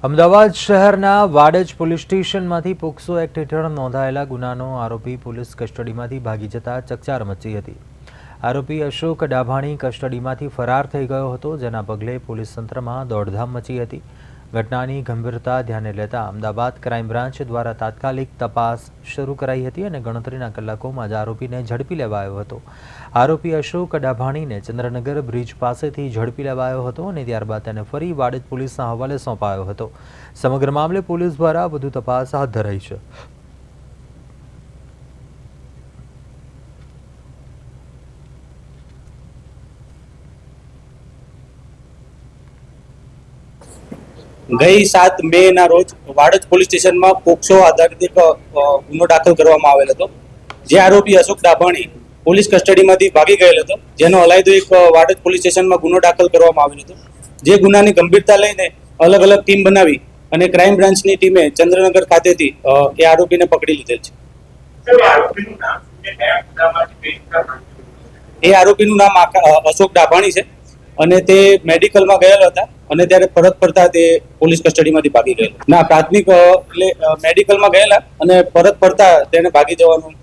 અમદાવાદ શહેરના Vadaj police સ્ટેશનમાંથી POCSO act હેઠળ નોંધાયેલા ગુનાનો આરોપી પોલીસ કસ્ટડીમાંથી ભાગી જતા ચકચાર મચી હતી। આરોપી અશોક ડાભાણી કસ્ટડીમાંથી ફરાર થઈ ગયો હતો, જેના પગલે પોલીસ તંત્રમાં દોડધામ મચી હતી। ઘટનાની ગંભીરતા ધ્યાને લેતા અમદાવાદ ક્રાઇમ બ્રાન્ચ દ્વારા તાત્કાલિક તપાસ શરૂ કરાઈ હતી અને ગણતરીના કલાકોમાં જ આરોપીને ઝડપી લેવાયો હતો। આરોપી અશોક ડાભાણીને ચંદ્રનગર બ્રિજ પાસેથી ઝડપી લેવાયો હતો અને ત્યારબાદ તેને ફરી વાડજ પોલીસના હવાલે સોંપાયો હતો। સમગ્ર મામલે પોલીસ દ્વારા વધુ તપાસ હાથ ધરાઈ છે। ગઈ 7 મે ના રોજ વાડજ પોલીસ સ્ટેશનમાં પોક્સો આધારિત એક ગુનો દાખલ કરવામાં આવેલ હતો, જે આરોપી અશોક ડાભાણી પોલીસ કસ્ટડીમાંથી ભાગી ગયેલ હતો, જેનો અલાયદો એક વાડજ પોલીસ સ્ટેશનમાં ગુનો દાખલ કરવામાં આવેલ હતો। જે ગુનાની ગંભીરતા લઈને અલગ અલગ ટીમ બનાવી અને ક્રાઇમ બ્રાન્ચની ટીમે ચંદ્રનગર ખાતેથી એ આરોપીને પકડી લીધેલ છે। એ આરોપીનું નામ અશોક ડાભાણી છે અને તે મેડિકલમાં ગયેલા હતા અને ત્યારે પરત ફરતા તે પોલીસ કસ્ટડીમાંથી ભાગી ગયેલા। ના, પ્રાથમિક એટલે મેડિકલમાં ગયેલા અને પરત ફરતા તેને ભાગી જવાનું